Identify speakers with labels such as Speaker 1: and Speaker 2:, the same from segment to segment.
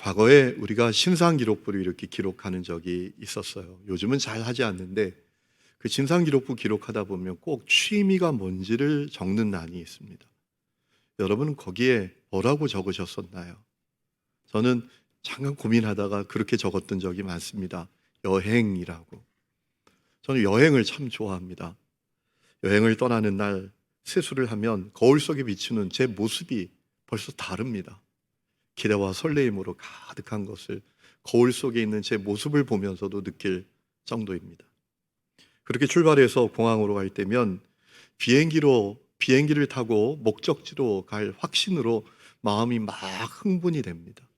Speaker 1: 과거에 우리가 신상기록부를 이렇게 기록하는 적이 있었어요. 요즘은 잘 하지 않는데 그 신상기록부 기록하다 보면 꼭 취미가 뭔지를 적는欄이 있습니다. 여러분 거기에 뭐라고 적으셨었나요? 저는 잠깐 고민하다가 그렇게 적었던 적이 많습니다. 여행이라고. 저는 여행을 참 좋아합니다. 여행을 떠나는 날 세수를 하면 거울 속에 비추는 제 모습이 벌써 다릅니다. 기대와 설레임으로 가득한 것을 거울 속에 있는 제 모습을 보면서도 느낄 정도입니다. 그렇게 출발해서 공항으로 갈 때면 비행기를 타고 목적지로 갈 확신으로 마음이 막 흥분이 됩니다.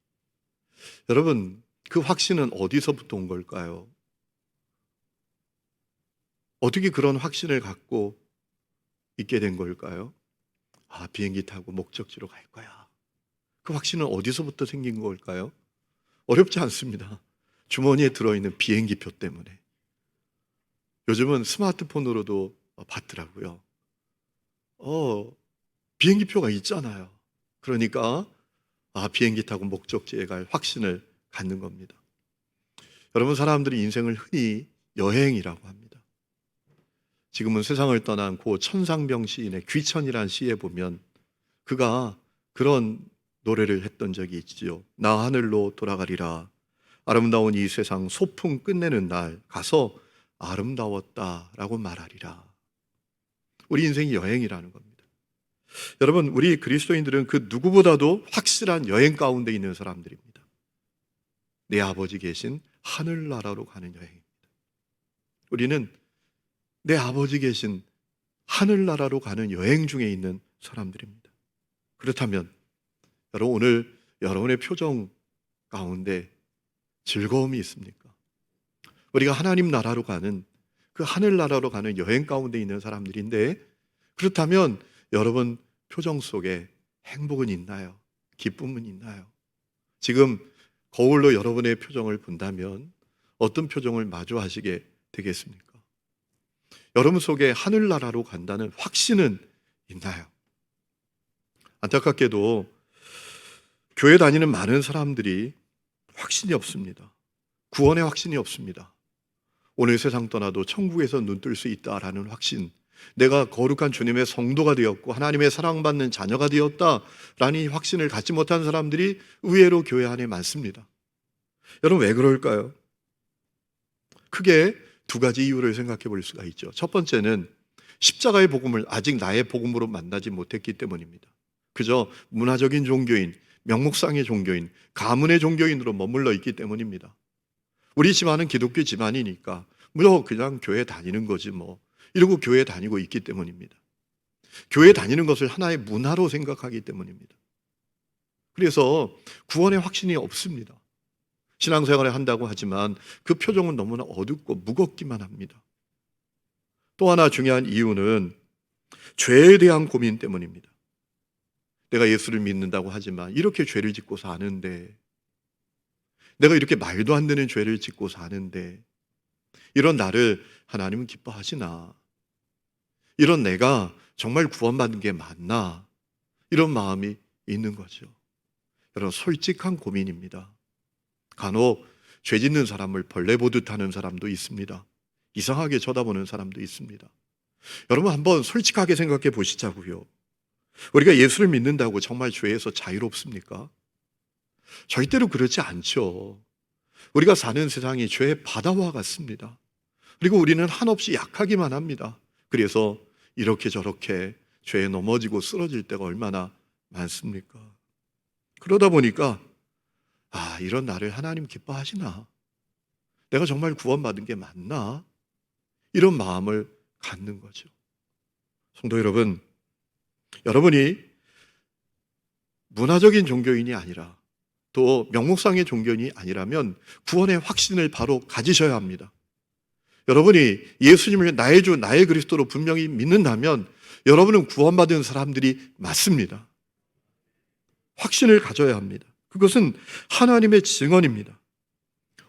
Speaker 1: 여러분, 그 확신은 어디서부터 온 걸까요? 어떻게 그런 확신을 갖고 있게 된 걸까요? 비행기 타고 목적지로 갈 거야. 그 확신은 어디서부터 생긴 걸까요? 어렵지 않습니다. 주머니에 들어있는 비행기표 때문에. 요즘은 스마트폰으로도 받더라고요. 비행기표가 있잖아요. 그러니까 비행기 타고 목적지에 갈 확신을 갖는 겁니다. 여러분, 사람들이 인생을 흔히 여행이라고 합니다. 지금은 세상을 떠난 고 천상병 시인의 귀천이라는 시에 보면 그가 그런 노래를 했던 적이 있지요. 나 하늘로 돌아가리라. 아름다운 이 세상 소풍 끝내는 날 가서 아름다웠다라고 말하리라. 우리 인생이 여행이라는 겁니다. 여러분, 우리 그리스도인들은 그 누구보다도 확실한 여행 가운데 있는 사람들입니다. 내 아버지 계신 하늘나라로 가는 여행입니다. 우리는 내 아버지 계신 하늘나라로 가는 여행 중에 있는 사람들입니다. 그렇다면 여러분, 오늘 여러분의 표정 가운데 즐거움이 있습니까? 우리가 하나님 나라로 가는 그 하늘나라로 가는 여행 가운데 있는 사람들인데, 그렇다면 여러분 표정 속에 행복은 있나요? 기쁨은 있나요? 지금 거울로 여러분의 표정을 본다면 어떤 표정을 마주하시게 되겠습니까? 여러분 속에 하늘나라로 간다는 확신은 있나요? 안타깝게도 교회 다니는 많은 사람들이 확신이 없습니다. 구원의 확신이 없습니다. 오늘 세상 떠나도 천국에서 눈뜰 수 있다라는 확신, 내가 거룩한 주님의 성도가 되었고 하나님의 사랑받는 자녀가 되었다라는 이 확신을 갖지 못한 사람들이 의외로 교회 안에 많습니다. 여러분, 왜 그럴까요? 크게 두 가지 이유를 생각해 볼 수가 있죠. 첫 번째는 십자가의 복음을 아직 나의 복음으로 만나지 못했기 때문입니다. 그저 문화적인 종교인, 명목상의 종교인, 가문의 종교인으로 머물러 있기 때문입니다. 우리 집안은 기독교 집안이니까 그냥 교회 다니는 거지 뭐 이러고 교회 다니고 있기 때문입니다. 교회 다니는 것을 하나의 문화로 생각하기 때문입니다. 그래서 구원의 확신이 없습니다. 신앙생활을 한다고 하지만 그 표정은 너무나 어둡고 무겁기만 합니다. 또 하나 중요한 이유는 죄에 대한 고민 때문입니다. 내가 예수를 믿는다고 하지만 이렇게 죄를 짓고 사는데, 내가 이렇게 말도 안 되는 죄를 짓고 사는데 이런 나를 하나님은 기뻐하시나? 이런 내가 정말 구원받는 게 맞나? 이런 마음이 있는 거죠. 여러분, 솔직한 고민입니다. 간혹 죄 짓는 사람을 벌레 보듯 하는 사람도 있습니다. 이상하게 쳐다보는 사람도 있습니다. 여러분, 한번 솔직하게 생각해 보시자고요. 우리가 예수를 믿는다고 정말 죄에서 자유롭습니까? 절대로 그렇지 않죠. 우리가 사는 세상이 죄의 바다와 같습니다. 그리고 우리는 한없이 약하기만 합니다. 그래서 이렇게 저렇게 죄에 넘어지고 쓰러질 때가 얼마나 많습니까? 그러다 보니까 이런 나를 하나님 기뻐하시나? 내가 정말 구원받은 게 맞나? 이런 마음을 갖는 거죠. 성도 여러분, 여러분이 문화적인 종교인이 아니라 또 명목상의 종교인이 아니라면 구원의 확신을 바로 가지셔야 합니다. 여러분이 예수님을 나의 주, 나의 그리스도로 분명히 믿는다면 여러분은 구원받은 사람들이 맞습니다. 확신을 가져야 합니다. 그것은 하나님의 증언입니다.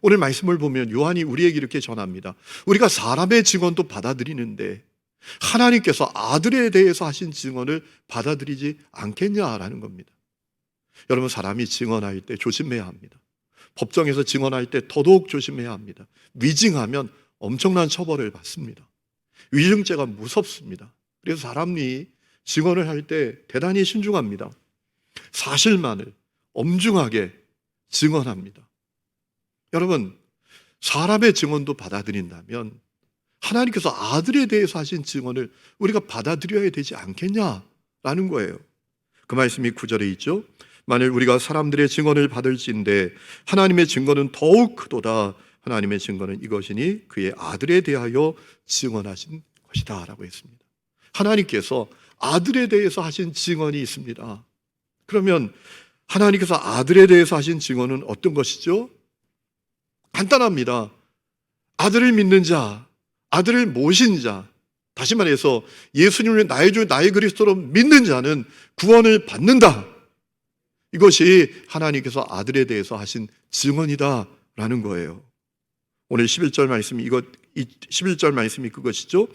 Speaker 1: 오늘 말씀을 보면 요한이 우리에게 이렇게 전합니다. 우리가 사람의 증언도 받아들이는데 하나님께서 아들에 대해서 하신 증언을 받아들이지 않겠냐라는 겁니다. 여러분, 사람이 증언할 때 조심해야 합니다. 법정에서 증언할 때 더더욱 조심해야 합니다. 위증하면 엄청난 처벌을 받습니다. 위증죄가 무섭습니다. 그래서 사람이 증언을 할 때 대단히 신중합니다. 사실만을 엄중하게 증언합니다. 여러분, 사람의 증언도 받아들인다면 하나님께서 아들에 대해서 하신 증언을 우리가 받아들여야 되지 않겠냐라는 거예요. 그 말씀이 9절에 있죠. 만일 우리가 사람들의 증언을 받을진대 하나님의 증거는 더욱 크도다. 하나님의 증거는 이것이니 그의 아들에 대하여 증언하신 것이다 라고 했습니다. 하나님께서 아들에 대해서 하신 증언이 있습니다. 그러면 하나님께서 아들에 대해서 하신 증언은 어떤 것이죠? 간단합니다. 아들을 믿는 자, 아들을 모신 자, 다시 말해서 예수님을 나의 주 나의 그리스도로 믿는 자는 구원을 받는다. 이것이 하나님께서 아들에 대해서 하신 증언이다라는 거예요. 오늘 11절 말씀이 11절 말씀이 그것이죠.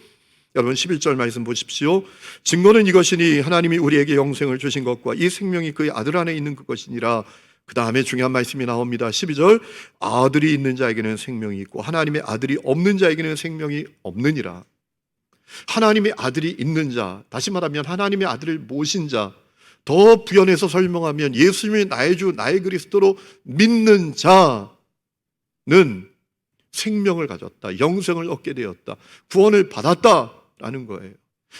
Speaker 1: 여러분 11절 말씀 보십시오. 증거는 이것이니 하나님이 우리에게 영생을 주신 것과 이 생명이 그의 아들 안에 있는 그것이니라. 그 다음에 중요한 말씀이 나옵니다. 12절 아들이 있는 자에게는 생명이 있고 하나님의 아들이 없는 자에게는 생명이 없느니라. 하나님의 아들이 있는 자, 다시 말하면 하나님의 아들을 모신 자, 더 부연해서 설명하면 예수님이 나의 주 나의 그리스도로 믿는 자는 생명을 가졌다, 영생을 얻게 되었다, 구원을 받았다라는 거예요.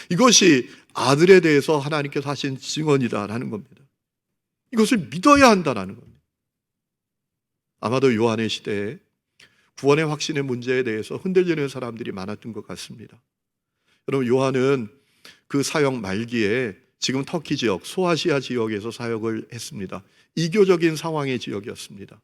Speaker 1: 이것이 아들에 대해서 하나님께서 하신 증언이다라는 겁니다. 이것을 믿어야 한다는 겁니다. 아마도 요한의 시대에 구원의 확신의 문제에 대해서 흔들리는 사람들이 많았던 것 같습니다. 여러분, 요한은 그 사역 말기에 지금 터키 지역, 소아시아 지역에서 사역을 했습니다. 이교적인 상황의 지역이었습니다.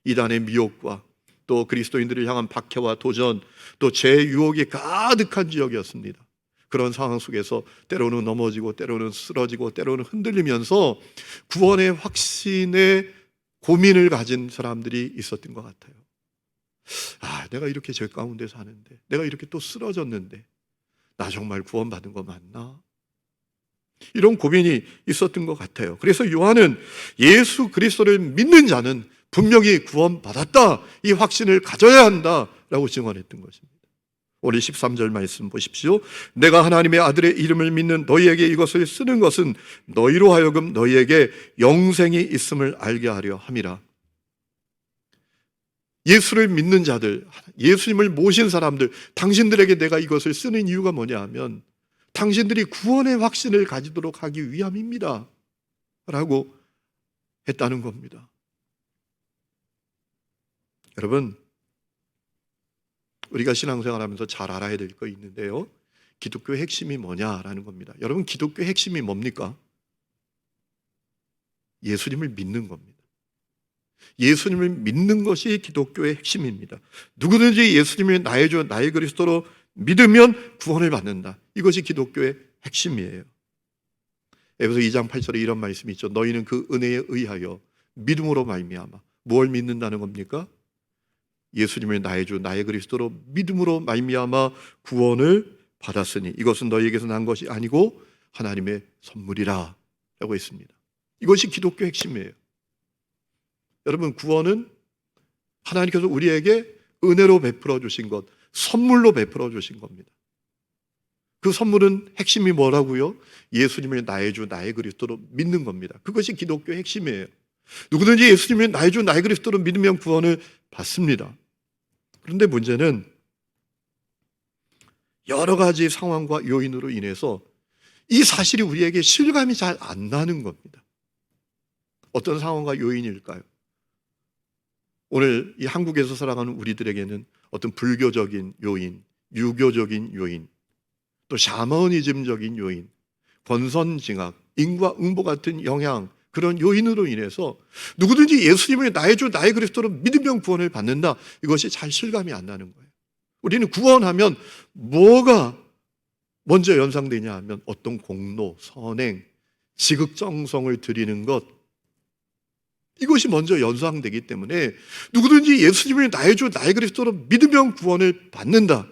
Speaker 1: 이단의 미혹과 또 그리스도인들을 향한 박해와 도전, 또 죄의 유혹이 가득한 지역이었습니다. 그런 상황 속에서 때로는 넘어지고 때로는 쓰러지고 때로는 흔들리면서 구원의 확신에 고민을 가진 사람들이 있었던 것 같아요. 내가 이렇게 죄 가운데 사는데, 내가 이렇게 또 쓰러졌는데 나 정말 구원받은 거 맞나? 이런 고민이 있었던 것 같아요. 그래서 요한은 예수 그리스도를 믿는 자는 분명히 구원받았다, 이 확신을 가져야 한다라고 증언했던 것입니다. 오늘 13절 말씀 보십시오. 내가 하나님의 아들의 이름을 믿는 너희에게 이것을 쓰는 것은 너희로 하여금 너희에게 영생이 있음을 알게 하려 함이라. 예수를 믿는 자들, 예수님을 모신 사람들, 당신들에게 내가 이것을 쓰는 이유가 뭐냐 하면 당신들이 구원의 확신을 가지도록 하기 위함입니다 라고 했다는 겁니다. 여러분, 우리가 신앙생활하면서 잘 알아야 될 거 있는데요, 기독교의 핵심이 뭐냐라는 겁니다. 여러분, 기독교의 핵심이 뭡니까? 예수님을 믿는 겁니다. 예수님을 믿는 것이 기독교의 핵심입니다. 누구든지 예수님을 나의 주 나의 그리스도로 믿으면 구원을 받는다. 이것이 기독교의 핵심이에요. 에베소 2장 8절에 이런 말씀이 있죠. 너희는 그 은혜에 의하여 믿음으로 말미암아. 뭘 믿는다는 겁니까? 예수님을 나의 주 나의 그리스도로 믿음으로 말미암아 구원을 받았으니 이것은 너희에게서 난 것이 아니고 하나님의 선물이라 라고 했습니다. 이것이 기독교 핵심이에요. 여러분, 구원은 하나님께서 우리에게 은혜로 베풀어 주신 것, 선물로 베풀어 주신 겁니다. 그 선물은 핵심이 뭐라고요? 예수님을 나의 주 나의 그리스도로 믿는 겁니다. 그것이 기독교의 핵심이에요. 누구든지 예수님을 나의 주 나의 그리스도로 믿으면 구원을 받습니다. 그런데 문제는 여러 가지 상황과 요인으로 인해서 이 사실이 우리에게 실감이 잘 안 나는 겁니다. 어떤 상황과 요인일까요? 오늘 이 한국에서 살아가는 우리들에게는 어떤 불교적인 요인, 유교적인 요인, 또 샤머니즘적인 요인, 권선징악, 인과응보 같은 영향, 그런 요인으로 인해서 누구든지 예수님을 나의 주 나의 그리스도로 믿으면 구원을 받는다, 이것이 잘 실감이 안 나는 거예요. 우리는 구원하면 뭐가 먼저 연상되냐 하면 어떤 공로, 선행, 지극정성을 드리는 것, 이것이 먼저 연상되기 때문에 누구든지 예수님을 나의 주 나의 그리스도로 믿으면 구원을 받는다,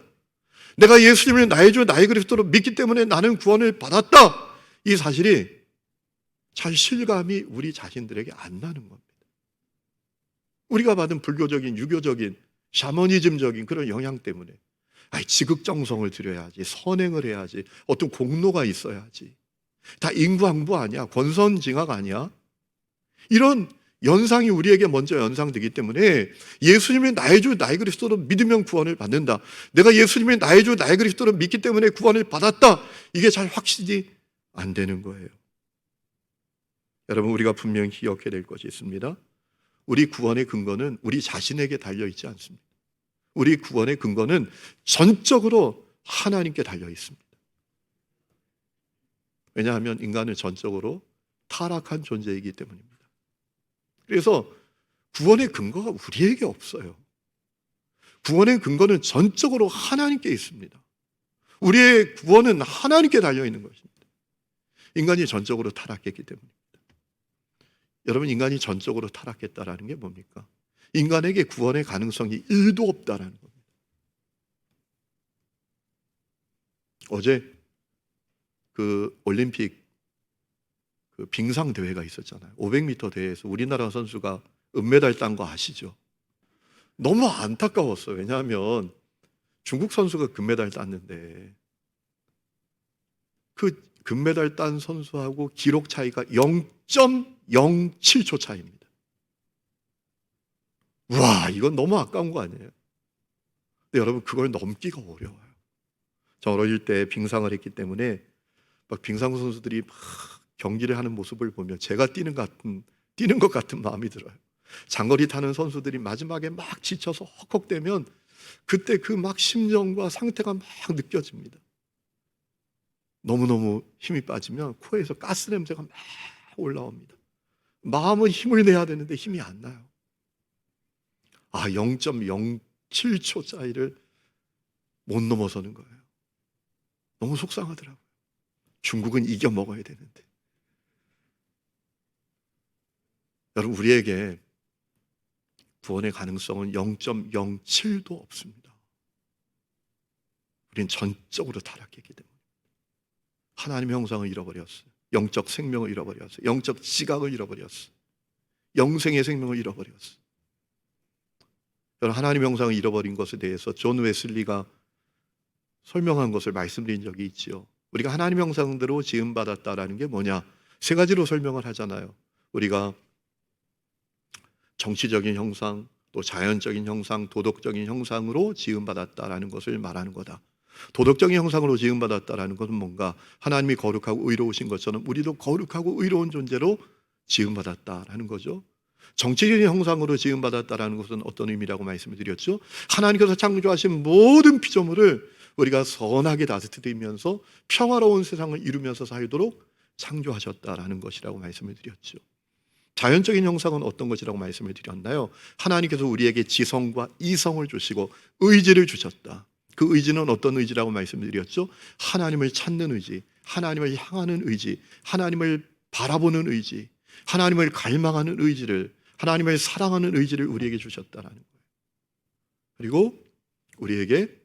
Speaker 1: 내가 예수님을 나의 주 나의 그리스도로 믿기 때문에 나는 구원을 받았다, 이 사실이 잘 실감이 우리 자신들에게 안 나는 겁니다. 우리가 받은 불교적인, 유교적인, 샤머니즘적인 그런 영향 때문에 지극정성을 들여야지, 선행을 해야지, 어떤 공로가 있어야지, 다 인구항부 아니야, 권선징악 아니야, 이런 연상이 우리에게 먼저 연상되기 때문에 예수님이 나의 주 나의 그리스도로 믿으면 구원을 받는다, 내가 예수님이 나의 주 나의 그리스도로 믿기 때문에 구원을 받았다, 이게 잘 확신이 안 되는 거예요. 여러분, 우리가 분명히 기억해야 될 것이 있습니다. 우리 구원의 근거는 우리 자신에게 달려있지 않습니다. 우리 구원의 근거는 전적으로 하나님께 달려 있습니다. 왜냐하면 인간은 전적으로 타락한 존재이기 때문입니다. 그래서 구원의 근거가 우리에게 없어요. 구원의 근거는 전적으로 하나님께 있습니다. 우리의 구원은 하나님께 달려 있는 것입니다. 인간이 전적으로 타락했기 때문입니다. 여러분, 인간이 전적으로 타락했다라는 게 뭡니까? 인간에게 구원의 가능성이 1도 없다라는 겁니다. 어제 그 올림픽 그 빙상 대회가 있었잖아요. 500m 대회에서 우리나라 선수가 은메달 딴 거 아시죠? 너무 안타까웠어요. 왜냐하면 중국 선수가 금메달 땄는데 그 금메달 딴 선수하고 기록 차이가 0.07초 차이입니다. 와, 이건 너무 아까운 거 아니에요? 근데 여러분, 그걸 넘기가 어려워요. 저 어릴 때 빙상을 했기 때문에 막 빙상 선수들이 막 경기를 하는 모습을 보면 제가 뛰는 것 같은 마음이 들어요. 장거리 타는 선수들이 마지막에 막 지쳐서 헉헉대면 그때 그 막 심정과 상태가 막 느껴집니다. 너무너무 힘이 빠지면 코에서 가스 냄새가 막 올라옵니다. 마음은 힘을 내야 되는데 힘이 안 나요. 0.07초 차이를 못 넘어서는 거예요. 너무 속상하더라고요. 중국은 이겨 먹어야 되는데. 여러분, 우리에게 구원의 가능성은 0.07도 없습니다. 우리는 전적으로 타락했기 때문에 하나님의 형상을 잃어버렸어요. 영적 생명을 잃어버렸어요. 영적 지각을 잃어버렸어요. 영생의 생명을 잃어버렸어요. 여러분, 하나님의 형상을 잃어버린 것에 대해서 존 웨슬리가 설명한 것을 말씀드린 적이 있지요. 우리가 하나님의 형상대로 지음받았다라는 게 뭐냐? 세 가지로 설명을 하잖아요. 우리가 정치적인 형상, 또 자연적인 형상, 도덕적인 형상으로 지음받았다라는 것을 말하는 거다. 도덕적인 형상으로 지음받았다라는 것은 뭔가? 하나님이 거룩하고 의로우신 것처럼 우리도 거룩하고 의로운 존재로 지음받았다라는 거죠. 정치적인 형상으로 지음받았다라는 것은 어떤 의미라고 말씀을 드렸죠? 하나님께서 창조하신 모든 피조물을 우리가 선하게 다스리면서 평화로운 세상을 이루면서 살도록 창조하셨다라는 것이라고 말씀을 드렸죠. 자연적인 형상은 어떤 것이라고 말씀을 드렸나요? 하나님께서 우리에게 지성과 이성을 주시고 의지를 주셨다. 그 의지는 어떤 의지라고 말씀을 드렸죠? 하나님을 찾는 의지, 하나님을 향하는 의지, 하나님을 바라보는 의지, 하나님을 갈망하는 의지를, 하나님을 사랑하는 의지를 우리에게 주셨다라는 거예요. 그리고 우리에게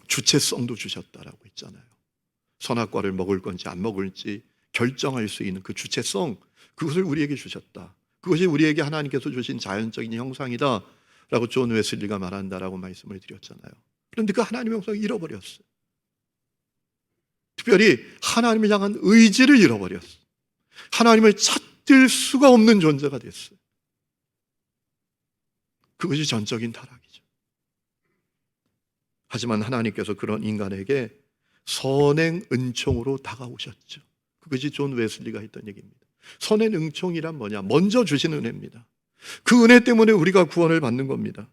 Speaker 1: 주체성도 주셨다라고 했잖아요. 선악과를 먹을 건지 안 먹을지 결정할 수 있는 그 주체성, 그것을 우리에게 주셨다. 그것이 우리에게 하나님께서 주신 자연적인 형상이다 라고 존 웨슬리가 말한다라고 말씀을 드렸잖아요. 그런데 그 하나님의 형상을 잃어버렸어요. 특별히 하나님을 향한 의지를 잃어버렸어요. 하나님을 찾을 수가 없는 존재가 됐어요. 그것이 전적인 타락이죠. 하지만 하나님께서 그런 인간에게 선행 은총으로 다가오셨죠. 그것이 존 웨슬리가 했던 얘기입니다. 선행 은총이란 뭐냐? 먼저 주시는 은혜입니다. 그 은혜 때문에 우리가 구원을 받는 겁니다.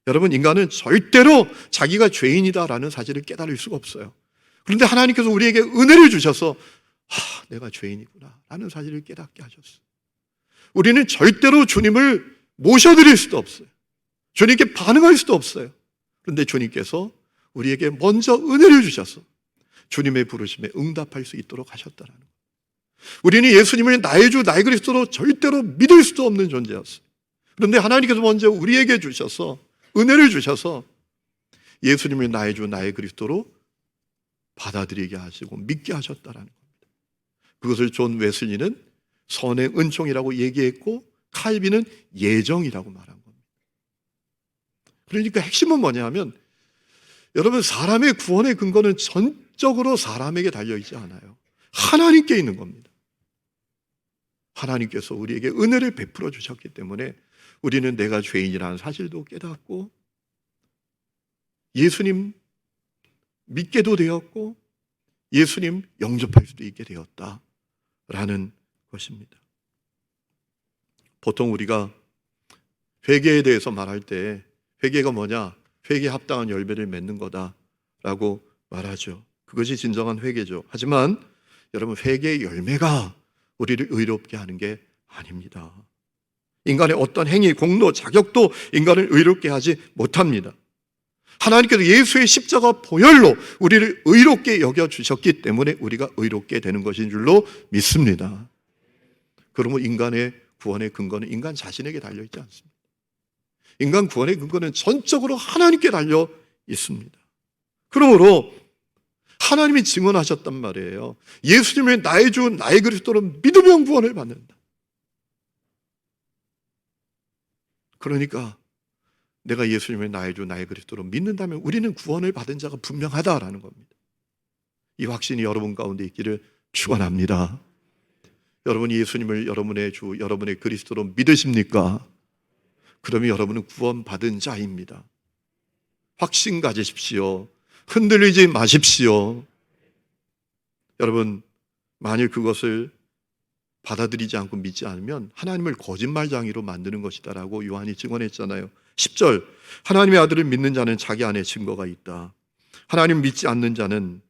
Speaker 1: 여러분, 인간은 절대로 자기가 죄인이다라는 사실을 깨달을 수가 없어요. 그런데 하나님께서 우리에게 은혜를 주셔서 내가 죄인이구나 라는 사실을 깨닫게 하셨어요. 우리는 절대로 주님을 모셔드릴 수도 없어요. 주님께 반응할 수도 없어요. 그런데 주님께서 우리에게 먼저 은혜를 주셔서 주님의 부르심에 응답할 수 있도록 하셨다는 거예요. 우리는 예수님을 나의 주 나의 그리스도로 절대로 믿을 수도 없는 존재였어요. 그런데 하나님께서 먼저 우리에게 주셔서 은혜를 주셔서 예수님을 나의 주 나의 그리스도로 받아들이게 하시고 믿게 하셨다는 겁니다. 그것을 존 웨슬리는 선의 은총이라고 얘기했고 칼빈은 예정이라고 말한 겁니다. 그러니까 핵심은 뭐냐 하면 여러분, 사람의 구원의 근거는 전적으로 사람에게 달려있지 않아요. 하나님께 있는 겁니다. 하나님께서 우리에게 은혜를 베풀어 주셨기 때문에 우리는 내가 죄인이라는 사실도 깨닫고 예수님 믿게도 되었고 예수님 영접할 수도 있게 되었다라는 것입니다. 보통 우리가 회개에 대해서 말할 때 회개가 뭐냐? 회개에 합당한 열매를 맺는 거다라고 말하죠. 그것이 진정한 회개죠. 하지만 여러분, 회개의 열매가 우리를 의롭게 하는 게 아닙니다. 인간의 어떤 행위, 공로, 자격도 인간을 의롭게 하지 못합니다. 하나님께서 예수의 십자가 보혈로 우리를 의롭게 여겨주셨기 때문에 우리가 의롭게 되는 것인 줄로 믿습니다. 그러면 인간의 구원의 근거는 인간 자신에게 달려있지 않습니다. 인간 구원의 근거는 전적으로 하나님께 달려 있습니다. 그러므로 하나님이 증언하셨단 말이에요. 예수님의 나의 주 나의 그리스도로 믿으면 구원을 받는다. 그러니까 내가 예수님의 나의 주 나의 그리스도로 믿는다면 우리는 구원을 받은 자가 분명하다라는 겁니다. 이 확신이 여러분 가운데 있기를 축원합니다. 여러분이 예수님을 여러분의 주, 여러분의 그리스도로 믿으십니까? 그러면 여러분은 구원받은 자입니다. 확신 가지십시오. 흔들리지 마십시오. 여러분, 만일 그것을 받아들이지 않고 믿지 않으면 하나님을 거짓말쟁이로 만드는 것이다라고 요한이 증언했잖아요. 10절, 하나님의 아들을 믿는 자는 자기 안에 증거가 있다. 하나님 믿지 않는 자는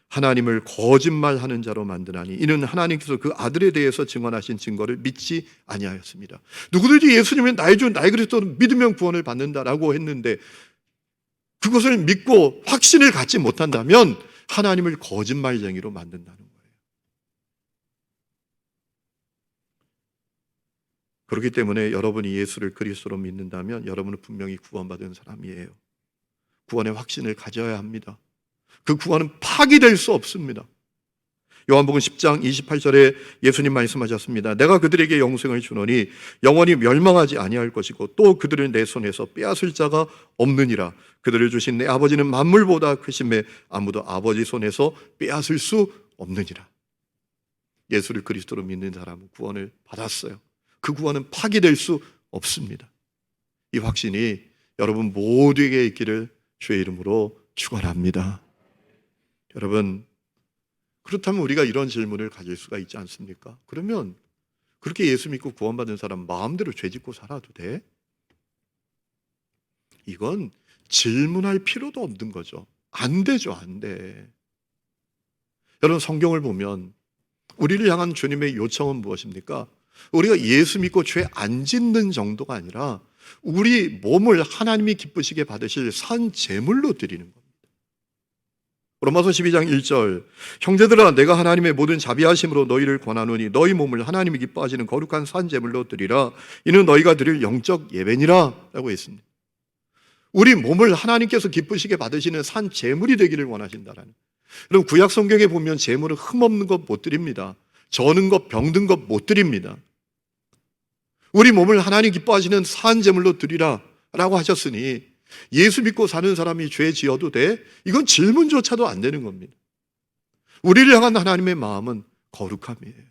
Speaker 1: 하나님을 거짓말하는 자로 만드나니 이는 하나님께서 그 아들에 대해서 증언하신 증거를 믿지 아니하였습니다. 누구든지 예수님의 나의 주 나의 그리스도를 믿으면 구원을 받는다라고 했는데 그것을 믿고 확신을 갖지 못한다면 하나님을 거짓말쟁이로 만든다는 거예요. 그렇기 때문에 여러분이 예수를 그리스도로 믿는다면 여러분은 분명히 구원받은 사람이에요. 구원의 확신을 가져야 합니다. 그 구원은 파기될 수 없습니다. 요한복음 10장 28절에 예수님 말씀하셨습니다. 내가 그들에게 영생을 주노니 영원히 멸망하지 아니할 것이고 또 그들을 내 손에서 빼앗을 자가 없느니라. 그들을 주신 내 아버지는 만물보다 크심에 아무도 아버지 손에서 빼앗을 수 없느니라. 예수를 그리스도로 믿는 사람은 구원을 받았어요. 그 구원은 파기될 수 없습니다. 이 확신이 여러분 모두에게 있기를 주의 이름으로 축원합니다. 여러분, 그렇다면 우리가 이런 질문을 가질 수가 있지 않습니까? 그러면 그렇게 예수 믿고 구원받은 사람 마음대로 죄 짓고 살아도 돼? 이건 질문할 필요도 없는 거죠. 안 되죠, 안 돼. 여러분, 성경을 보면 우리를 향한 주님의 요청은 무엇입니까? 우리가 예수 믿고 죄 안 짓는 정도가 아니라 우리 몸을 하나님이 기쁘시게 받으실 산 제물로 드리는 겁니다. 로마서 12장 1절, 형제들아 내가 하나님의 모든 자비하심으로 너희를 권하노니 너희 몸을 하나님이 기뻐하시는 거룩한 산 제물로 드리라. 이는 너희가 드릴 영적 예배니라 라고 했습니다. 우리 몸을 하나님께서 기쁘시게 받으시는 산 제물이 되기를 원하신다라는. 여러분, 구약 성경에 보면 제물은 흠없는 것 못 드립니다. 저는 것 병든 것 못 드립니다. 우리 몸을 하나님 기뻐하시는 산 제물로 드리라 라고 하셨으니 예수 믿고 사는 사람이 죄 지어도 돼? 이건 질문조차도 안 되는 겁니다. 우리를 향한 하나님의 마음은 거룩함이에요.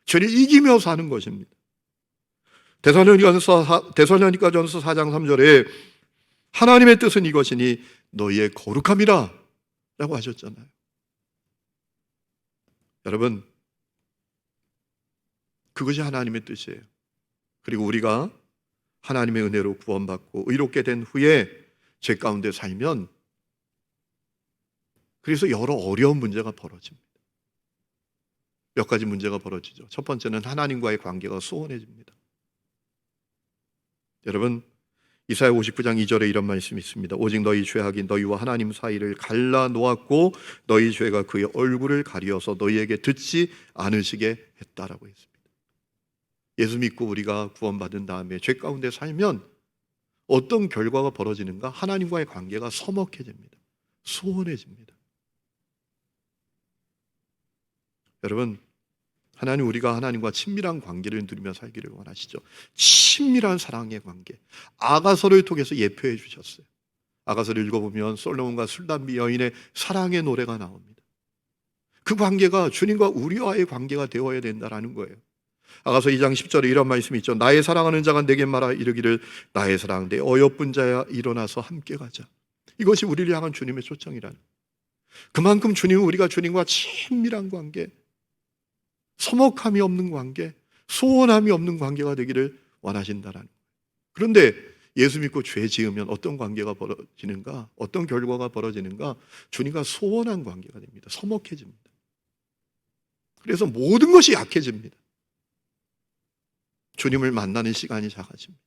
Speaker 1: 죄를 이기며 사는 것입니다. 데살로니가전서 4장 3절에 하나님의 뜻은 이것이니 너희의 거룩함이라 라고 하셨잖아요. 여러분, 그것이 하나님의 뜻이에요. 그리고 우리가 하나님의 은혜로 구원받고 의롭게 된 후에 죄 가운데 살면 그래서 여러 어려운 문제가 벌어집니다. 몇 가지 문제가 벌어지죠. 첫 번째는 하나님과의 관계가 소원해집니다. 여러분, 이사야 59장 2절에 이런 말씀이 있습니다. 오직 너희 죄악이 너희와 하나님 사이를 갈라 놓았고 너희 죄가 그의 얼굴을 가리어서 너희에게 듣지 않으시게 했다라고 했습니다. 예수 믿고 우리가 구원받은 다음에 죄 가운데 살면 어떤 결과가 벌어지는가? 하나님과의 관계가 서먹해집니다. 소원해집니다. 여러분, 하나님, 우리가 하나님과 친밀한 관계를 누리며 살기를 원하시죠. 친밀한 사랑의 관계, 아가서를 통해서 예표해 주셨어요. 아가서를 읽어보면 솔로몬과 술담비 여인의 사랑의 노래가 나옵니다. 그 관계가 주님과 우리와의 관계가 되어야 된다는 거예요. 아가서 2장 10절에 이런 말씀이 있죠. 나의 사랑하는 자가 내게 말하 이르기를 나의 사랑 내 어여쁜 자야 일어나서 함께 가자. 이것이 우리를 향한 주님의 초청이라는, 그만큼 주님은 우리가 주님과 친밀한 관계, 서먹함이 없는 관계, 소원함이 없는 관계가 되기를 원하신다라는 거예요. 그런데 예수 믿고 죄 지으면 어떤 관계가 벌어지는가? 어떤 결과가 벌어지는가? 주님과 소원한 관계가 됩니다. 서먹해집니다. 그래서 모든 것이 약해집니다. 주님을 만나는 시간이 작아집니다.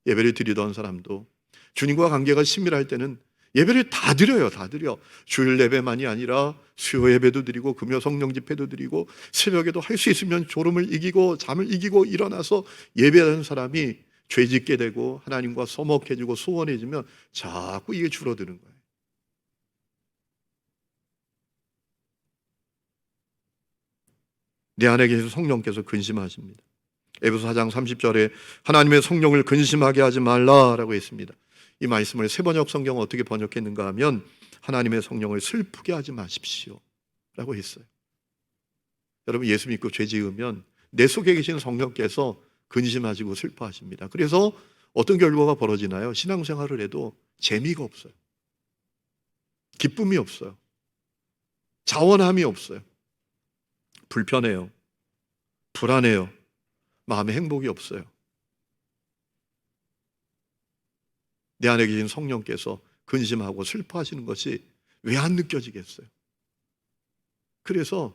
Speaker 1: 예배를 드리던 사람도 주님과 관계가 친밀할 때는 예배를 다 드려요. 다 드려. 주일 예배만이 아니라 수요 예배도 드리고 금요 성령 집회도 드리고 새벽에도 할 수 있으면 졸음을 이기고 잠을 이기고 일어나서 예배하는 사람이 죄 짓게 되고 하나님과 서먹해지고 소원해지면 자꾸 이게 줄어드는 거예요. 내 안에 계신 성령께서 근심하십니다. 에베소 4장 30절에 하나님의 성령을 근심하게 하지 말라라고 했습니다. 이 말씀을 새번역 성경은 어떻게 번역했는가 하면 하나님의 성령을 슬프게 하지 마십시오 라고 했어요. 여러분, 예수 믿고 죄 지으면 내 속에 계신 성령께서 근심하시고 슬퍼하십니다. 그래서 어떤 결과가 벌어지나요? 신앙생활을 해도 재미가 없어요. 기쁨이 없어요. 자원함이 없어요. 불편해요. 불안해요. 마음에 행복이 없어요. 내 안에 계신 성령께서 근심하고 슬퍼하시는 것이 왜 안 느껴지겠어요? 그래서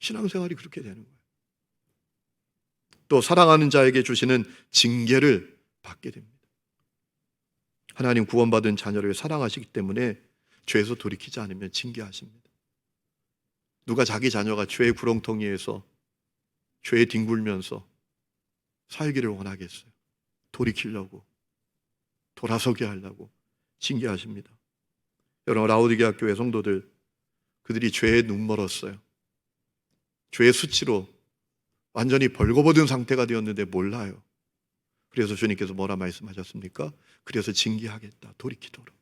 Speaker 1: 신앙생활이 그렇게 되는 거예요. 또 사랑하는 자에게 주시는 징계를 받게 됩니다. 하나님 구원받은 자녀를 사랑하시기 때문에 죄에서 돌이키지 않으면 징계하십니다. 누가 자기 자녀가 죄의 구렁텅이에서 죄에 뒹굴면서 살기를 원하겠어요? 돌이키려고, 돌아서게 하려고 징계하십니다. 여러분, 라오디게아 교회 성도들, 그들이 죄에 눈멀었어요. 죄의 수치로 완전히 벌거벗은 상태가 되었는데 몰라요. 그래서 주님께서 뭐라 말씀하셨습니까? 그래서 징계하겠다, 돌이키도록.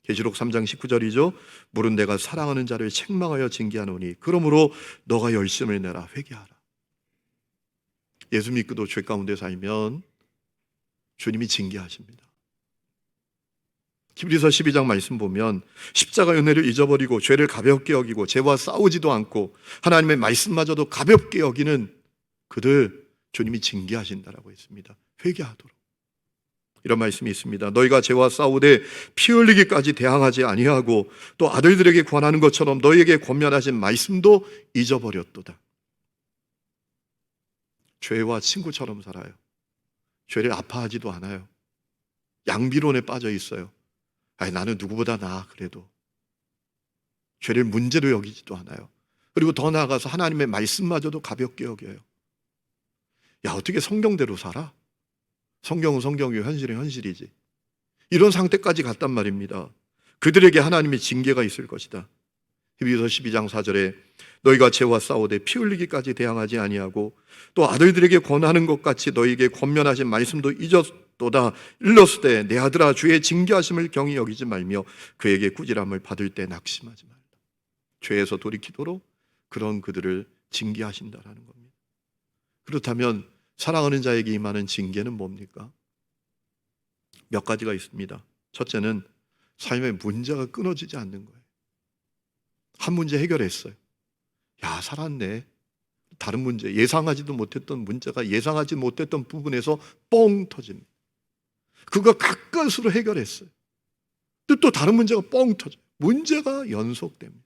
Speaker 1: 계시록 3장 19절이죠. 물은 내가 사랑하는 자를 책망하여 징계하노니 그러므로 너가 열심을 내라, 회개하라. 예수 믿고도 죄 가운데 살면 주님이 징계하십니다. 히브리서 12장 말씀 보면 십자가 은혜를 잊어버리고 죄를 가볍게 여기고 죄와 싸우지도 않고 하나님의 말씀마저도 가볍게 여기는 그들 주님이 징계하신다라고 했습니다. 회개하도록. 이런 말씀이 있습니다. 너희가 죄와 싸우되 피 흘리기까지 대항하지 아니하고 또 아들들에게 권하는 것처럼 너희에게 권면하신 말씀도 잊어버렸도다. 죄와 친구처럼 살아요. 죄를 아파하지도 않아요. 양비론에 빠져 있어요. 아니, 나는 누구보다 나아. 그래도 죄를 문제로 여기지도 않아요. 그리고 더 나아가서 하나님의 말씀마저도 가볍게 여겨요. 야, 어떻게 성경대로 살아? 성경은 성경이고 현실은 현실이지. 이런 상태까지 갔단 말입니다. 그들에게 하나님의 징계가 있을 것이다. 히브리서 12장 4절에 너희가 죄와 싸우되 피 흘리기까지 대항하지 아니하고 또 아들들에게 권하는 것 같이 너희에게 권면하신 말씀도 잊었도다. 일렀으되 내 아들아 주의 징계하심을 경히 여기지 말며 그에게 꾸지람을 받을 때 낙심하지 말라. 죄에서 돌이키도록 그런 그들을 징계하신다라는 겁니다. 그렇다면 사랑하는 자에게 임하는 징계는 뭡니까? 몇 가지가 있습니다. 첫째는 삶의 문제가 끊어지지 않는 거예요. 한 문제 해결했어요. 야, 살았네. 다른 문제, 예상하지도 못했던 문제가 예상하지 못했던 부분에서 뻥 터집니다. 그거 가까스로 해결했어요. 또 다른 문제가 뻥 터져요. 문제가 연속됩니다.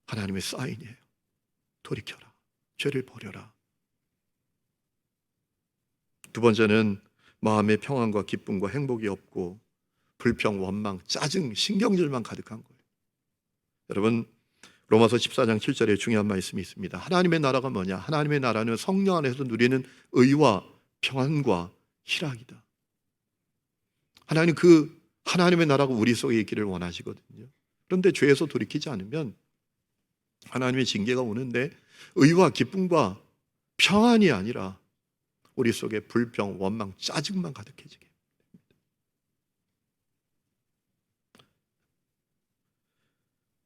Speaker 1: 하나님의 사인이에요. 돌이켜라. 죄를 버려라. 두 번째는 마음의 평안과 기쁨과 행복이 없고 불평, 원망, 짜증, 신경질만 가득한 거예요. 여러분, 로마서 14장 7절에 중요한 말씀이 있습니다. 하나님의 나라가 뭐냐? 하나님의 나라는 성령 안에서 누리는 의와 평안과 희락이다. 하나님, 그 하나님의 나라가 우리 속에 있기를 원하시거든요. 그런데 죄에서 돌이키지 않으면 하나님의 징계가 오는데 의와 기쁨과 평안이 아니라 우리 속에 불평, 원망, 짜증만 가득해지게.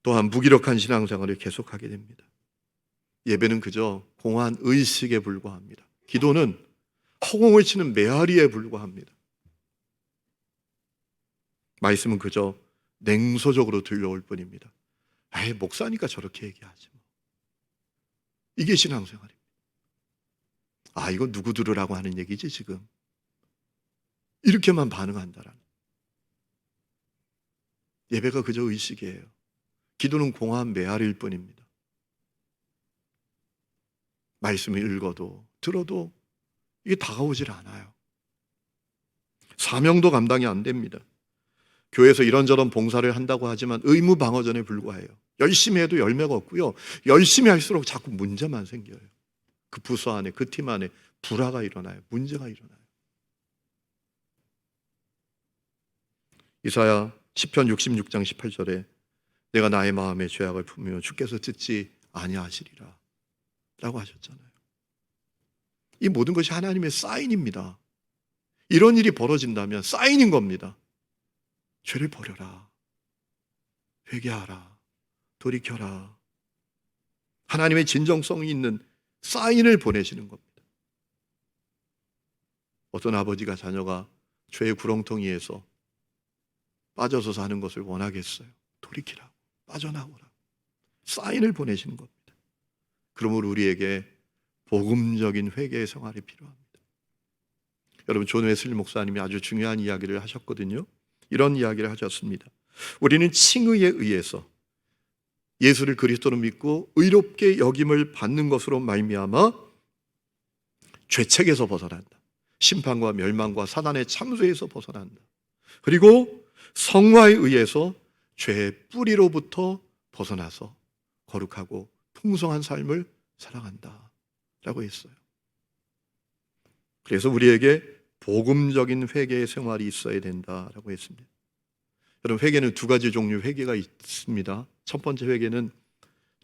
Speaker 1: 또한 무기력한 신앙생활을 계속하게 됩니다. 예배는 그저 공허한 의식에 불과합니다. 기도는 허공을 치는 메아리에 불과합니다. 말씀은 그저 냉소적으로 들려올 뿐입니다. 에이, 목사니까 저렇게 얘기하지 뭐. 이게 신앙생활입니다. 아, 이거 누구 들으라고 하는 얘기지 지금. 이렇게만 반응한다라는. 예배가 그저 의식이에요. 기도는 공허한 메아리일 뿐입니다. 말씀을 읽어도 들어도 이게 다가오질 않아요. 사명도 감당이 안 됩니다. 교회에서 이런저런 봉사를 한다고 하지만 의무 방어전에 불과해요. 열심히 해도 열매가 없고요. 열심히 할수록 자꾸 문제만 생겨요. 그 부서 안에, 그 팀 안에 불화가 일어나요. 문제가 일어나요. 이사야 시편 66장 18절에 내가 나의 마음에 죄악을 품으며 주께서 듣지 아니하시리라 라고 하셨잖아요. 이 모든 것이 하나님의 사인입니다. 이런 일이 벌어진다면 사인인 겁니다. 죄를 버려라. 회개하라. 돌이켜라. 하나님의 진정성이 있는 사인을 보내시는 겁니다. 어떤 아버지가 자녀가 죄의 구렁텅이에서 빠져서 사는 것을 원하겠어요? 돌이키라. 빠져나오라. 사인을 보내시는 겁니다. 그러므로 우리에게 복음적인 회개의 생활이 필요합니다. 여러분, 존 웨슬리 목사님이 아주 중요한 이야기를 하셨거든요. 이런 이야기를 하셨습니다. 우리는 칭의에 의해서 예수를 그리스도로 믿고 의롭게 여김을 받는 것으로 말미암아 죄책에서 벗어난다. 심판과 멸망과 사단의 참소에서 벗어난다. 그리고 성화에 의해서 죄의 뿌리로부터 벗어나서 거룩하고 풍성한 삶을 살아간다 라고 했어요. 그래서 우리에게 복음적인 회개의 생활이 있어야 된다라고 했습니다. 여러분, 회개는 두 가지 종류 회개가 있습니다. 첫 번째 회개는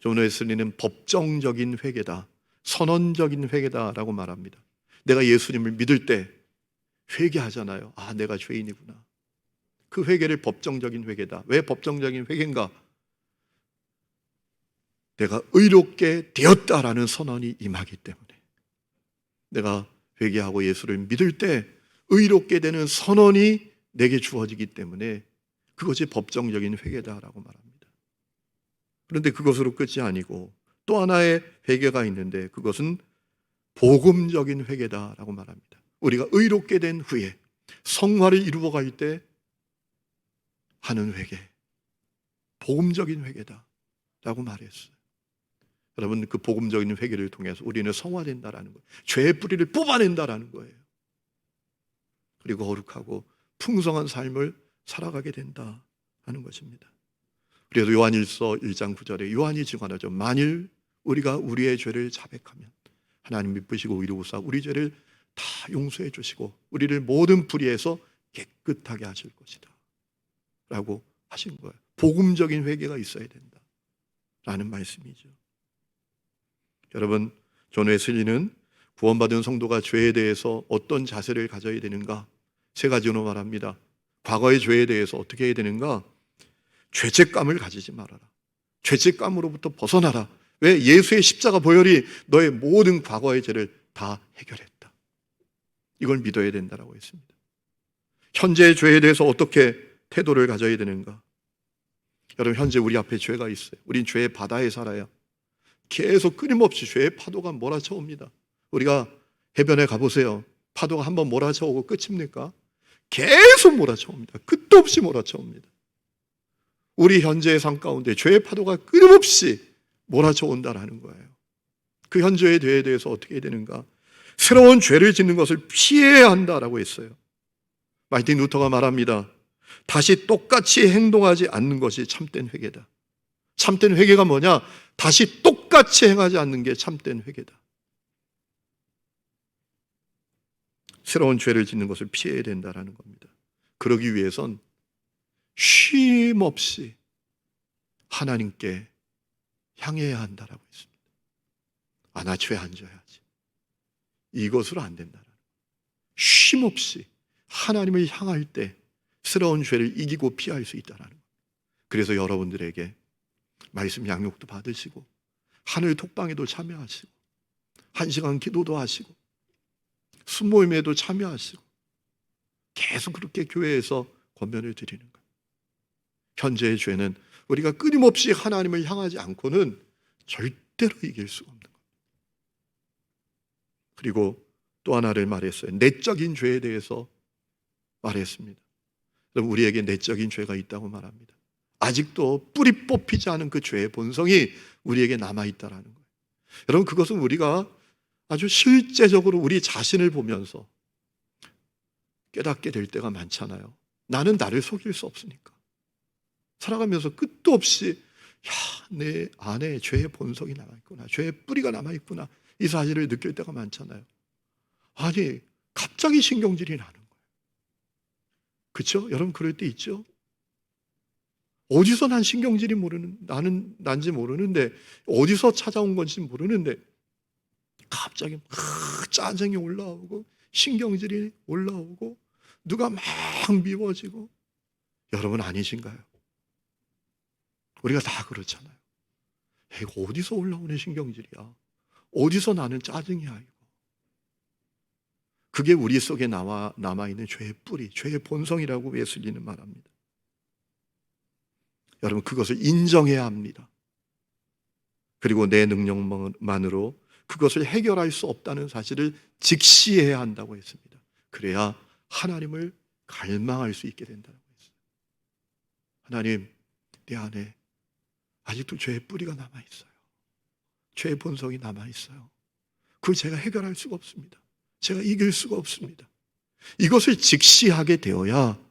Speaker 1: 존 웨슬리는 법정적인 회개다, 선언적인 회개다라고 말합니다. 내가 예수님을 믿을 때 회개하잖아요. 아, 내가 죄인이구나. 그 회개를 법정적인 회개다. 왜 법정적인 회개인가? 내가 의롭게 되었다라는 선언이 임하기 때문에. 내가 회개하고 예수를 믿을 때 의롭게 되는 선언이 내게 주어지기 때문에 그것이 법정적인 회개다라고 말합니다. 그런데 그것으로 끝이 아니고 또 하나의 회개가 있는데 그것은 복음적인 회개다라고 말합니다. 우리가 의롭게 된 후에 성화를 이루어갈 때 하는 회개, 복음적인 회개다라고 말했어요. 여러분, 그 복음적인 회개를 통해서 우리는 성화된다라는 거예요. 죄의 뿌리를 뽑아낸다라는 거예요. 그리고 거룩하고 풍성한 삶을 살아가게 된다 하는 것입니다. 그래서 요한일서 1장 9절에 요한이 증언하죠. 만일 우리가 우리의 죄를 자백하면 하나님 미쁘시고 의로우사 우리 죄를 다 용서해 주시고 우리를 모든 불의에서 깨끗하게 하실 것이다 라고 하신 거예요. 복음적인 회개가 있어야 된다 라는 말씀이죠. 여러분, 존 웨슬리는 구원받은 성도가 죄에 대해서 어떤 자세를 가져야 되는가? 세 가지로 말합니다. 과거의 죄에 대해서 어떻게 해야 되는가? 죄책감을 가지지 말아라. 죄책감으로부터 벗어나라. 왜? 예수의 십자가 보혈이 너의 모든 과거의 죄를 다 해결했다. 이걸 믿어야 된다라고 했습니다. 현재의 죄에 대해서 어떻게 태도를 가져야 되는가? 여러분, 현재 우리 앞에 죄가 있어요. 우린 죄의 바다에 살아요. 계속 끊임없이 죄의 파도가 몰아쳐옵니다. 우리가 해변에 가보세요. 파도가 한번 몰아쳐오고 끝입니까? 계속 몰아쳐옵니다. 끝도 없이 몰아쳐옵니다. 우리 현재의 삶 가운데 죄의 파도가 끊임없이 몰아쳐온다라는 거예요. 그 현재의 죄에 대해서 어떻게 해야 되는가? 새로운 죄를 짓는 것을 피해야 한다라고 했어요. 마르틴 루터가 말합니다. 다시 똑같이 행동하지 않는 것이 참된 회개다. 참된 회개가 뭐냐? 다시 똑같이 행하지 않는 게 참된 회개다. 새로운 죄를 짓는 것을 피해야 된다라는 겁니다. 그러기 위해선 쉼 없이 하나님께 향해야 한다라고 했습니다. 나 죄 안 져야지. 이것으로 안 된다는 거예요. 쉼없이 하나님을 향할 때 스러운 죄를 이기고 피할 수 있다는 거예요. 그래서 여러분들에게 말씀 양육도 받으시고 하늘 톡방에도 참여하시고 1시간 기도도 하시고 순모임에도 참여하시고 계속 그렇게 교회에서 권면을 드리는 거예요. 현재의 죄는 우리가 끊임없이 하나님을 향하지 않고는 절대로 이길 수가 없는 거예요. 그리고 또 하나를 말했어요. 내적인 죄에 대해서 말했습니다. 우리에게 내적인 죄가 있다고 말합니다. 아직도 뿌리 뽑히지 않은 그 죄의 본성이 우리에게 남아있다는 거예요. 여러분, 그것은 우리가 아주 실제적으로 우리 자신을 보면서 깨닫게 될 때가 많잖아요. 나는 나를 속일 수 없으니까. 살아가면서 끝도 없이 내 안에 죄의 본성이 남아있구나, 죄의 뿌리가 남아있구나, 이 사실을 느낄 때가 많잖아요. 아니, 갑자기 신경질이 나는 거예요. 그렇죠? 여러분, 그럴 때 있죠? 어디서 난 신경질이 난지 모르는데, 어디서 찾아온 건지 모르는데 갑자기 막 짜증이 올라오고 신경질이 올라오고 누가 막 미워지고. 여러분, 아니신가요? 우리가 다 그렇잖아요. 이거 어디서 올라오는 신경질이야? 어디서 나는 짜증이야 이거? 그게 우리 속에 남아있는 죄의 뿌리, 죄의 본성이라고 웨슬리는 말합니다. 여러분, 그것을 인정해야 합니다. 그리고 내 능력만으로 그것을 해결할 수 없다는 사실을 직시해야 한다고 했습니다. 그래야 하나님을 갈망할 수 있게 된다고 했어요. 하나님, 내 안에 아직도 죄의 뿌리가 남아있어요. 죄의 본성이 남아있어요. 그걸 제가 해결할 수가 없습니다. 제가 이길 수가 없습니다. 이것을 직시하게 되어야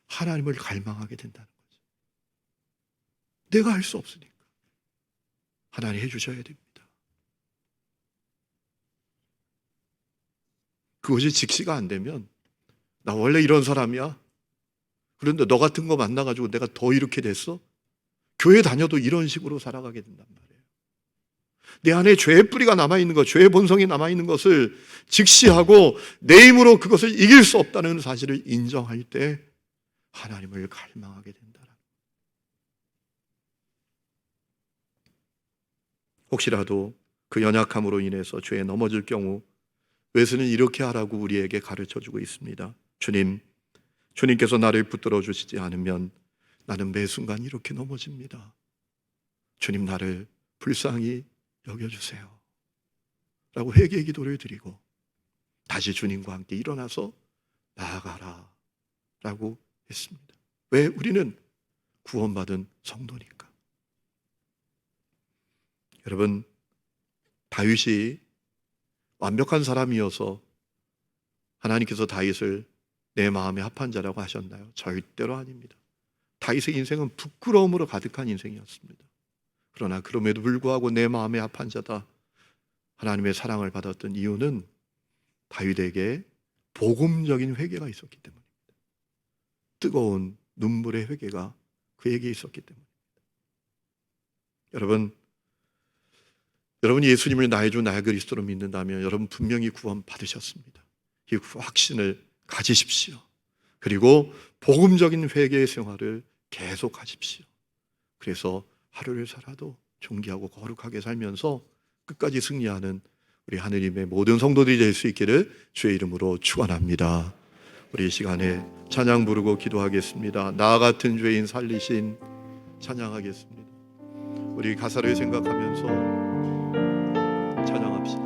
Speaker 1: 하나님을 갈망하게 된다는 거죠. 내가 할 수 없으니까 하나님 해주셔야 됩니다. 그것이 직시가 안 되면 나 원래 이런 사람이야. 그런데 너 같은 거 만나가지고 내가 더 이렇게 됐어? 교회 다녀도 이런 식으로 살아가게 된단 말이에요. 내 안에 죄의 뿌리가 남아있는 것, 죄의 본성이 남아있는 것을 직시하고 내 힘으로 그것을 이길 수 없다는 사실을 인정할 때 하나님을 갈망하게 된다. 혹시라도 그 연약함으로 인해서 죄에 넘어질 경우 웨슬리는 이렇게 하라고 우리에게 가르쳐주고 있습니다. 주님께서 나를 붙들어 주시지 않으면 나는 매 순간 이렇게 넘어집니다. 주님, 나를 불쌍히 여겨주세요 라고 회개의 기도를 드리고 다시 주님과 함께 일어나서 나아가라 라고 했습니다. 왜? 우리는 구원받은 성도니까. 여러분, 다윗이 완벽한 사람이어서 하나님께서 다윗을 내 마음에 합한 자라고 하셨나요? 절대로 아닙니다. 다윗의 인생은 부끄러움으로 가득한 인생이었습니다. 그러나 그럼에도 불구하고 내 마음에 합한 자다, 하나님의 사랑을 받았던 이유는 다윗에게 복음적인 회개가 있었기 때문입니다. 뜨거운 눈물의 회개가 그에게 있었기 때문입니다. 여러분 예수님을 나의 주 나의 그리스도로 믿는다면 여러분 분명히 구원 받으셨습니다. 이 확신을 가지십시오. 그리고 복음적인 회개의 생활을 계속하십시오. 그래서 하루를 살아도 존귀하고 거룩하게 살면서 끝까지 승리하는 우리 하느님의 모든 성도들이 될 수 있기를 주의 이름으로 축원합니다. 우리 이 시간에 찬양 부르고 기도하겠습니다. 나 같은 죄인 살리신 찬양하겠습니다. 우리 가사를 생각하면서 찬양합시다.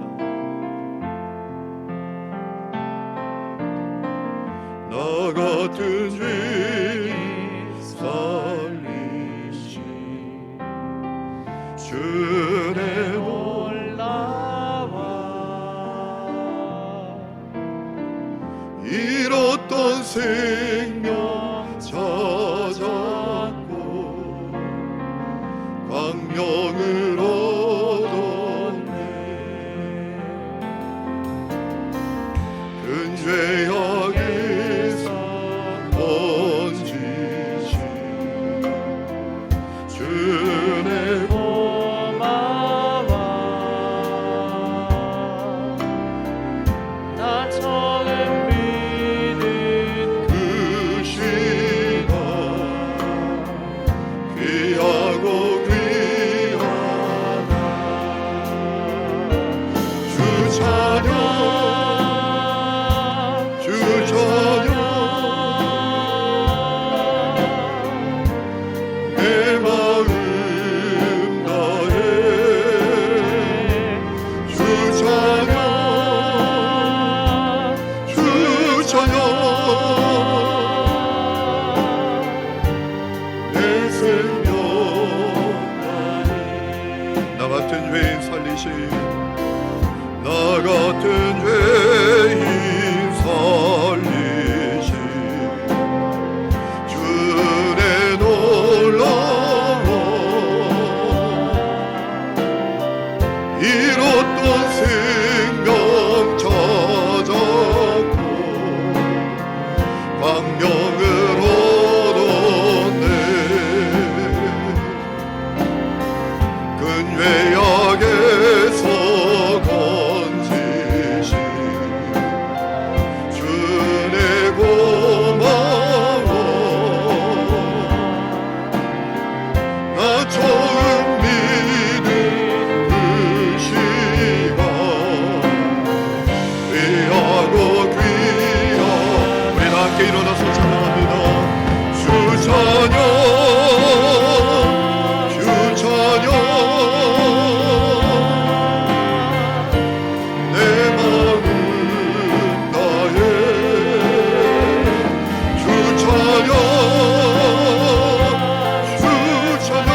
Speaker 1: 나 같은 죄인 살리신 주의 올라와 잃었던 생명 찾았고 광명을 얻었네. 큰 죄악에서 번지신 주의 고마워 같은 죄인 살리시 나 같은 죄인 살리시 주의 놀라워 잃었던 생명 찾았고 광명을 얻었네 근 죄악에서 건지시 주의 고마워 나 처음 믿은 그 시간 귀하고 귀한 우리 다 함께 일어나서 찬양합니다. 주 찬양 주 찬양 내 마음 나의 주 찬양 주 찬양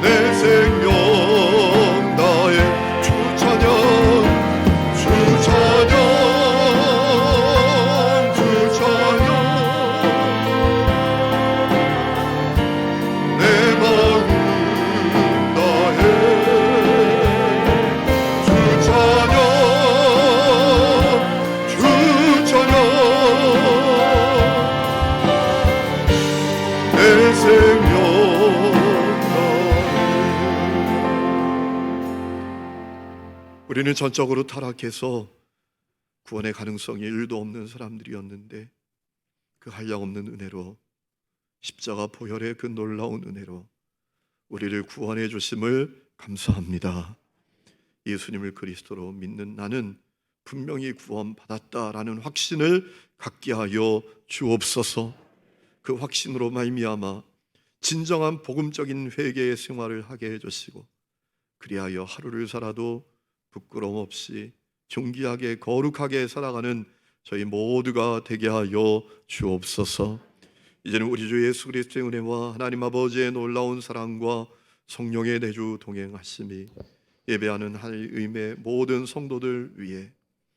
Speaker 1: 내 생명 나의 주 찬양 주 찬양 주 찬양 내 마음 나의 주 찬양 주 찬양 내 생명 우리는 전적으로 타락해서 구원의 가능성이 1도 없는 사람들이었는데 그 한량없는 은혜로 십자가 보혈의 그 놀라운 은혜로 우리를 구원해 주심을 감사합니다. 예수님을 그리스도로 믿는 나는 분명히 구원받았다라는 확신을 갖게 하여 주옵소서. 그 확신으로 말미암아 진정한 복음적인 회개의 생활을 하게 해주시고 그리하여 하루를 살아도 부끄러움 없이 존귀하게 거룩하게 살아가는 저희 모두가 되게 하여 주옵소서. 이제는 우리 주 예수 그리스도의 은혜와 하나님 아버지의 놀라운 사랑과 성령의 내주 동행하심이 예배하는 하나님의 모든 성도들 위해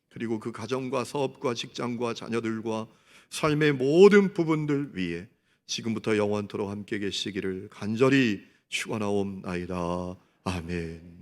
Speaker 1: 그리고 그 가정과 사업과 직장과 자녀들과 삶의 모든 부분들 위해 지금부터 영원토록 함께 계시기를 간절히 축원하옵나이다. 아멘.